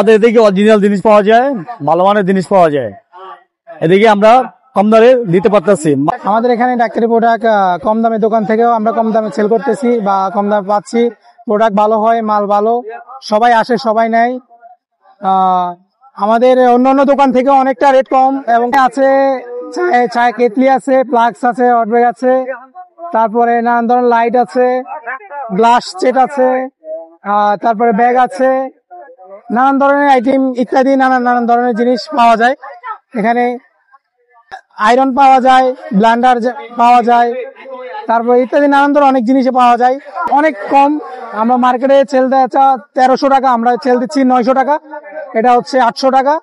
আমাদের এদিকে অরিজিনাল জিনিস পাওয়া যায়, ভালো মানের জিনিস পাওয়া যায়। এদিকে আমরা কম দামে দিতে পারতেছি। আমাদের এখানে ডাক্তারি প্রোডাক্ট কম দামে দোকান থেকেও আমরা কম দামে সেল করতেছি বা কম দামে পাচ্ছি। প্রোডাক্ট ভালো হয়, মাল ভালো, সবাই আসে, সবাই নেয়। আমাদের অন্যান্য দোকান থেকে অনেকটা রেট কম এবং আছে। চায় কেটলি আছে, প্লাক্স আছে, হটব্যাগ আছে, তারপরে নানান ধরনের লাইট আছে, গ্লাস সেট আছে, তারপরে ব্যাগ আছে, নানান ধরনের আইটেম ইত্যাদি নানান ধরনের জিনিস পাওয়া যায় এখানে। আয়রন পাওয়া যায়, ব্লান্ডার পাওয়া যায়, তারপর ইত্যাদি নানান ধরনের অনেক জিনিস পাওয়া যায় অনেক কম। আমরা মার্কেটে সেল দেওয়া 1300 টাকা, আমরা সেল দিচ্ছি 900 টাকা, এটা হচ্ছে 800 টাকা।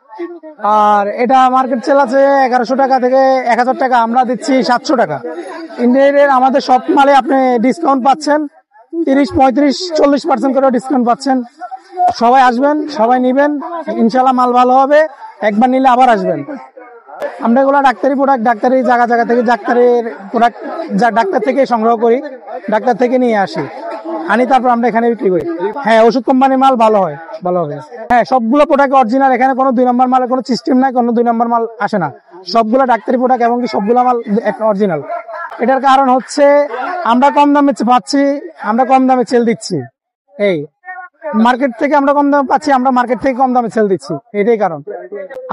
আর এটা মার্কেট সেল আছে 1100 টাকা থেকে 1000 টাকা, আমরা দিচ্ছি 700 টাকা। ইন্ডিয়ার আমাদের সব মালে আপনি ডিসকাউন্ট পাচ্ছেন, 30-35-40% করে ডিসকাউন্ট পাচ্ছেন। সবাই আসবেন, সবাই নিবেন, ইনশাল্লাহ মাল ভালো হবে, একবার নিলে আবার আসবেন। আমরা এগুলো ডাক্তারি প্রোডাক্ট, ডাক্তারি জায়গা থেকে ডাক্তারের প্রোডাক্ট ডাক্তার থেকে সংগ্রহ করি, ডাক্তার থেকে নিয়ে আসি, আনি, তারপর আমরা এখানে বিক্রি করি। হ্যাঁ, ওষুধ কোম্পানির মাল ভালো হয়, ভালো হবে। হ্যাঁ, সবগুলো প্রোডাক্ট অরিজিনাল, এখানে কোনো 2 নম্বর মালের কোনো সিস্টেম নাই, কোনো 2 নম্বর মাল আসে না, সবগুলো ডাক্তারি প্রোডাক্ট এবং কি সবগুলো মাল অরিজিনাল। এটার কারণ হচ্ছে আমরা কম দামে পাচ্ছি, আমরা কম দামে সেল দিচ্ছি। এই মার্কেট থেকে আমরা কম দামে পাচ্ছি, আমরা মার্কেট থেকে কম দামে সেল দিচ্ছি, এটাই কারণ।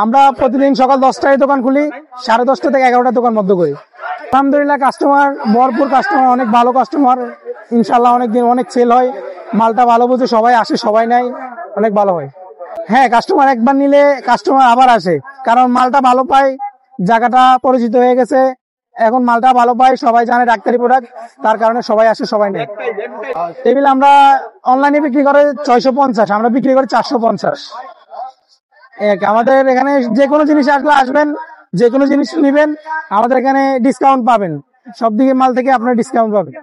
আমরা প্রতিদিন সকাল 10টায় দোকান খুলি, 10:30 থেকে 11টার দোকান বন্ধ করি। আলহামদুলিল্লাহ, কাস্টমার ভরপুর, কাস্টমার অনেক ভালো কাস্টমার, ইনশাল্লাহ অনেকদিন অনেক সেল হয়, মালটা ভালো বুঝে সবাই আসে, সবাই নেয়, অনেক ভালো হয়। হ্যাঁ, কাস্টমার একবার নিলে কাস্টমার আবার আসে, কারণ মালটা ভালো পায়, জায়গাটা পরিচিত হয়ে গেছে, এখন মালটা ভালো পায়, সবাই জানে ডাক্তারি প্রোডাক্ট, তার কারণে সবাই আসে, সবাই নেয়। টেবিল আমরা অনলাইনে বিক্রি করে 650, আমরা বিক্রি করি 450। আমাদের এখানে যে কোনো জিনিস আসলে আসবেন, যে কোনো জিনিস নিবেন, আমাদের এখানে ডিসকাউন্ট পাবেন, সব দিকে মাল থেকে আপনার ডিসকাউন্ট পাবেন।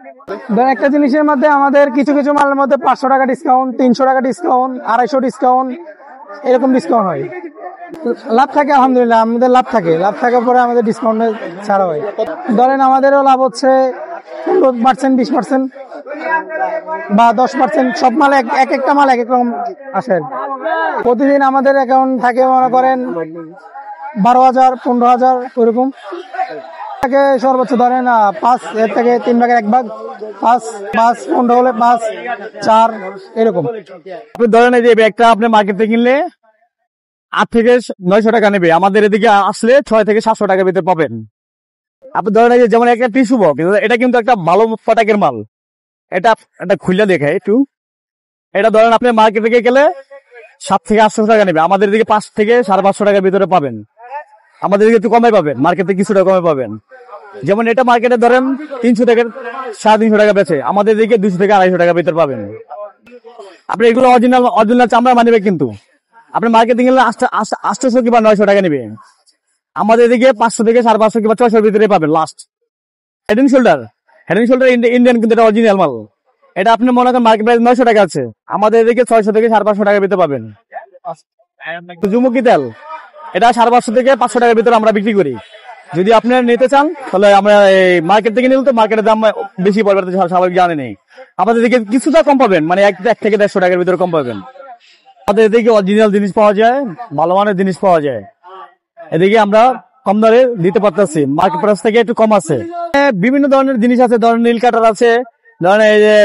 ধরেন একটা জিনিসের মধ্যে আমাদের কিছু কিছু মালের মধ্যে 500 টাকা ডিসকাউন্ট, 300 টাকা ডিসকাউন্ট, 250 ডিসকাউন্ট, এরকম ডিসকাউন্ট হয়। লাভ থাকে, আলহামদুলিল্লাহ আমাদের লাভ থাকে, লাভ থাকার পরে আমাদের ডিসকাউন্ট ছাড়া হয়। ধরেন আমাদেরও লাভ হচ্ছে 15%, 20% বা 10%, সব মাল এক একটা মাল এক এক রকম আসে। প্রতিদিন আমাদের অ্যাকাউন্ট থাকে মনে করেন 12,000, 15,000 ওইরকম থাকে। সর্বোচ্চ ধরেন 5 এর থেকে 3 ভাগের 1 ভাগ, 5, 15 হলে 5, 4 এরকম। আপনি ধরেন এই যে ব্যাগটা আপনি মার্কেট থেকে কিনলে 8 থেকে 900 টাকা নেবে, আমাদের এদিকে আসলে 6 থেকে 700 টাকার ভিতরে পাবেন। আপনি ধরেন এই যে যেমন একটা টিস্যু বক্স, এটা কিন্তু একটা ভালো প্রোডাক্টের মাল, এটা খুলে দেখে একটু। এটা ধরেন আপনি মার্কেট থেকে গেলে 7 থেকে 800 টাকা নেবে, আমাদের এদিকে 5 থেকে 550 টাকার ভিতরে পাবেন। আমাদের এদিকে একটু কমে পাবেন, মার্কেটে কিছুটা কমে পাবেন। যেমন এটা মার্কেটে ধরেন 300 থেকে 350 টাকা বেচে, আমাদের এদিকে 200 থেকে 250 টাকার ভিতরে পাবেন। আপনি এগুলো অরিজিনাল চামড়া মানিবে, কিন্তু আপনি মার্কেটিং গেলে 800 কিংবা 900 টাকা নেবে, আমাদের এদিকে 500 থেকে 550 কিংবা 600 ভিতরে পাবেন last. Head and shoulder Indian, কিন্তু এটা অরিজিনাল মাল। এটা আপনি মনে করেন মার্কেট প্রাইস 900 টাকা আছে, আমাদের এদিকে 600 থেকে 550 টাকার ভিতরে পাবেন। সূর্যমুখী তেল, এটা 550 থেকে 500 টাকার ভিতরে আমরা বিক্রি করি। যদি আপনারা নিতে চান তাহলে আমরা মার্কেট থেকে নিলে তো মার্কেটের দাম বেশি পড়বে, স্বাভাবিক জানে নেই। আমাদের এদিকে কিছুটা কম পাবেন, মানে 1 থেকে 150 টাকার ভিতরে কম পাবেন। আমাদের এদিকে অরিজিনাল জিনিস পাওয়া যায়, ভালো মানের জিনিস পাওয়া যায়। এদিকে আমরা কম দামে দিতে পারতেছি, মার্কেট প্রাইস থেকে একটু কম আছে। বিভিন্ন ধরনের জিনিস আছে, ধরেন নীল কাটার আছে, ধরেন এই যে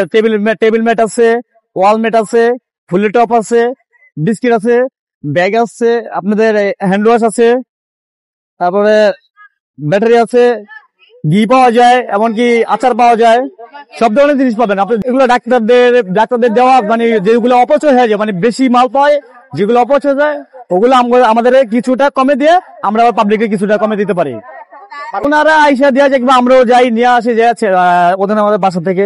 টেবিল ম্যাট আছে, ওয়াল ম্যাট আছে, ফুলের টপ আছে, বিস্কিট আছে, ব্যাগ আছে, আপনাদের হ্যান্ড ওয়াশ আছে, তারপরে ব্যাটারি আছে, ঘি পাওয়া যায়, এমনকি আচার পাওয়া যায়, সব ধরনের জিনিস পাবেন আপনি। এগুলো ডাক্তারদের দেওয়া, মানে যেগুলো অপচয় হয়ে যায়, মানে বেশি মাল পায়, যেগুলো অপচয় যায় ওগুলো আমাদের কিছুটা কমে দিয়ে আমরা আবার পাবলিকে কিছুটা কমে দিতে পারি। আপনারা আইসা দেওয়া যায়, আমরাও যাই নিয়ে আসি, যাচ্ছে ওখানে আমাদের বাসা থেকে।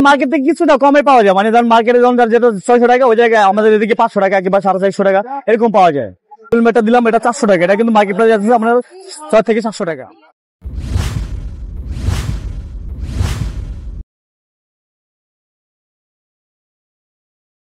মার্কেট থেকে কিছুটা কমে পাওয়া যায়, মানে ধরেন মার্কেটে যখন যেটা 600 টাকা, ওই জায়গায় আমাদের এদিকে 500 টাকা কিংবা 450 টাকা এরকম পাওয়া যায়। দিলাম এটা 400 টাকা, এটা কিন্তু মার্কেট প্রাইস আছে আপনার 6 থেকে 700 টাকা।